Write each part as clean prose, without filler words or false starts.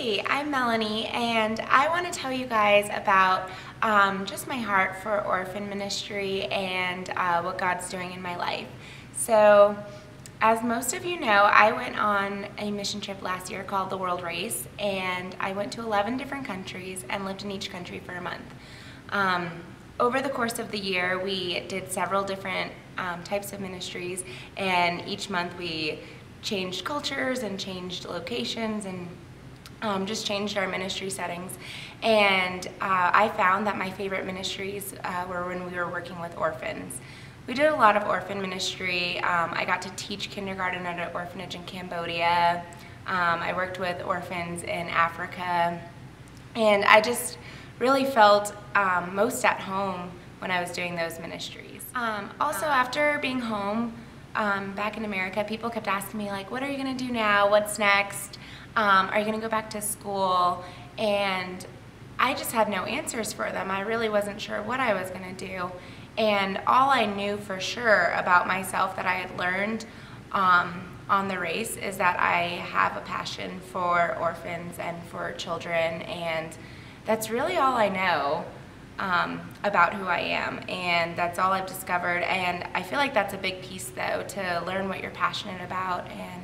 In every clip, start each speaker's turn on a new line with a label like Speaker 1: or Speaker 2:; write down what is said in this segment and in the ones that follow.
Speaker 1: Hey, I'm Melanie, and I want to tell you guys about just my heart for orphan ministry and what God's doing in my life. So, as most of you know, I went on a mission trip last year called the World Race, and I went to 11 different countries and lived in each country for a month. Over the course of the year, we did several different types of ministries, and each month we changed cultures and changed locations and just changed our ministry settings. And I found that my favorite ministries were when we were working with orphans. We did a lot of orphan ministry. I got to teach kindergarten at an orphanage in Cambodia. I worked with orphans in Africa. And I just really felt most at home when I was doing those ministries. Also, after being home back in America, people kept asking me, like, what are you going to do now? What's next? Are you going to go back to school? And I just had no answers for them. I really wasn't sure what I was going to do. And all I knew for sure about myself that I had learned on the race is that I have a passion for orphans and for children, and that's really all I know about who I am, and that's all I've discovered. And I feel like that's a big piece, though, to learn what you're passionate about and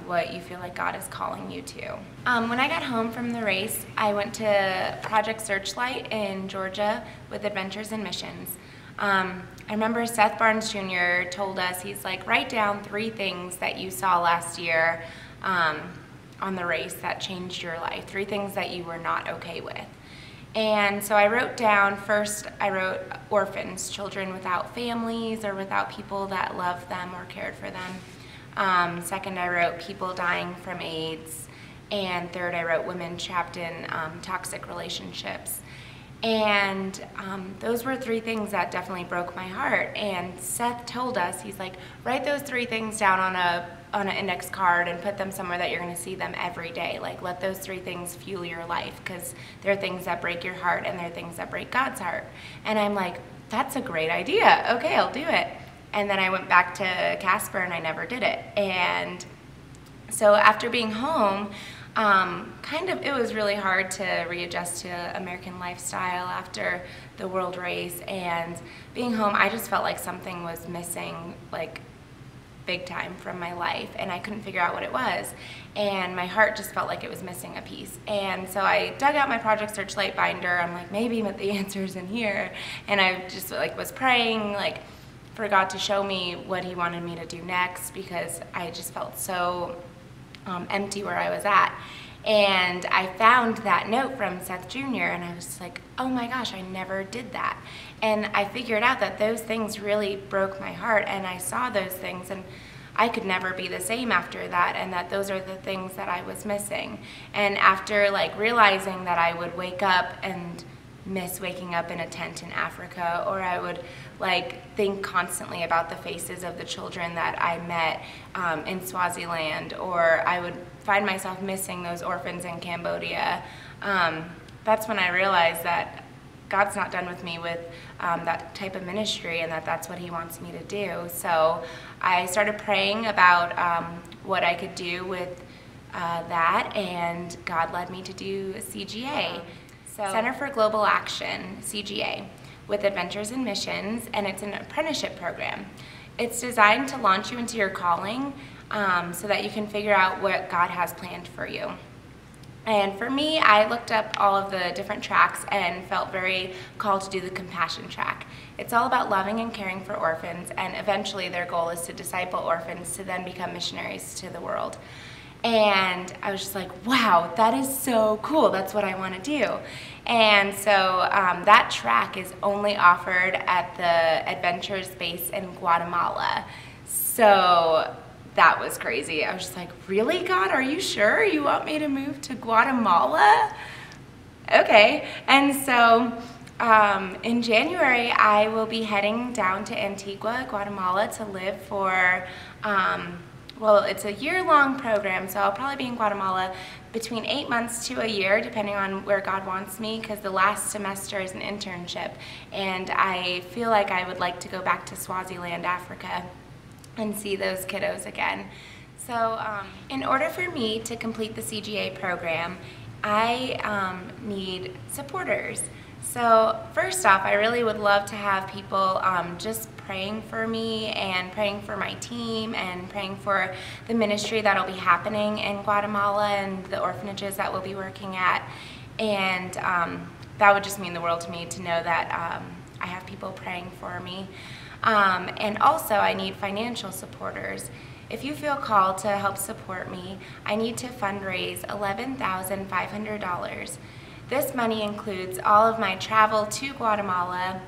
Speaker 1: what you feel like God is calling you to. When I got home from the race, I went to Project Searchlight in Georgia with Adventures in Missions. I remember Seth Barnes Jr. told us, he's like, write down 3 things that you saw last year on the race that changed your life, 3 things that you were not okay with. And so I wrote down, first I wrote orphans, children without families or without people that loved them or cared for them. Second, I wrote people dying from AIDS. And third, I wrote women trapped in toxic relationships. And those were 3 things that definitely broke my heart. And Seth told us, he's like, write those 3 things down on an index card and put them somewhere that you're going to see them every day. Like, let those 3 things fuel your life, because they're things that break your heart and they're things that break God's heart. And I'm like, that's a great idea. Okay, I'll do it. And then I went back to Casper and I never did it. And so after being home, it was really hard to readjust to American lifestyle after the world race, and being home, I just felt like something was missing, like big time, from my life, and I couldn't figure out what it was, and my heart just felt like it was missing a piece. And so I dug out my Project Searchlight binder. I'm like, maybe the answer's in here, and I just was praying like for God to show me what He wanted me to do next, because I just felt so empty where I was at. And I found that note from Seth Jr. and I was like, oh my gosh, I never did that. And I figured out that those things really broke my heart, and I saw those things and I could never be the same after that, and that those are the things that I was missing. And after realizing that I would wake up and miss waking up in a tent in Africa, or I would think constantly about the faces of the children that I met in Swaziland, or I would find myself missing those orphans in Cambodia. That's when I realized that God's not done with me with that type of ministry, and that's what He wants me to do. So I started praying about what I could do with that, and God led me to do CGA. So Center for Global Action, CGA, with Adventures in Missions, and it's an apprenticeship program. It's designed to launch you into your calling so that you can figure out what God has planned for you. And for me, I looked up all of the different tracks and felt very called to do the compassion track. It's all about loving and caring for orphans, and eventually their goal is to disciple orphans to then become missionaries to the world. And I was just like, wow, that is so cool. That's what I want to do. And so that track is only offered at the Adventures base in Guatemala. So that was crazy. I was just like, really, God? Are you sure you want me to move to Guatemala? Okay. And so in January, I will be heading down to Antigua, Guatemala, to live for well, it's a year-long program, so I'll probably be in Guatemala between 8 months to a year, depending on where God wants me, because the last semester is an internship, and I feel like I would like to go back to Swaziland, Africa, and see those kiddos again. So in order for me to complete the CGA program, I need supporters. So first off, I really would love to have people just praying for me and praying for my team and praying for the ministry that'll be happening in Guatemala and the orphanages that we'll be working at. And that would just mean the world to me to know that I have people praying for me. And also I need financial supporters. If you feel called to help support me, I need to fundraise $11,500. This money includes all of my travel to Guatemala,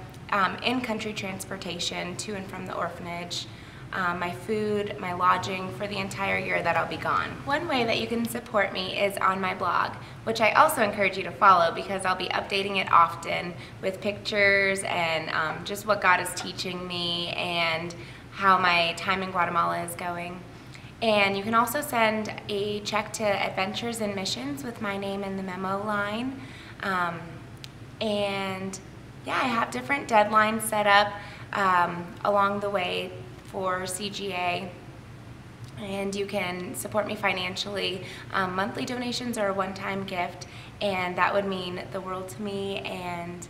Speaker 1: in-country transportation to and from the orphanage, my food, my lodging for the entire year that I'll be gone. One way that you can support me is on my blog, which I also encourage you to follow because I'll be updating it often with pictures and just what God is teaching me and how my time in Guatemala is going. And you can also send a check to Adventures in Missions with my name in the memo line. And yeah, I have different deadlines set up along the way for CGA. And you can support me financially, monthly donations or a one-time gift, and that would mean the world to me. And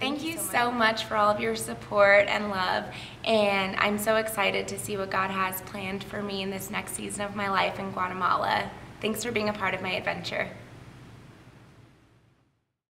Speaker 1: thank you so much for all of your support and love, and I'm so excited to see what God has planned for me in this next season of my life in Guatemala. Thanks for being a part of my adventure.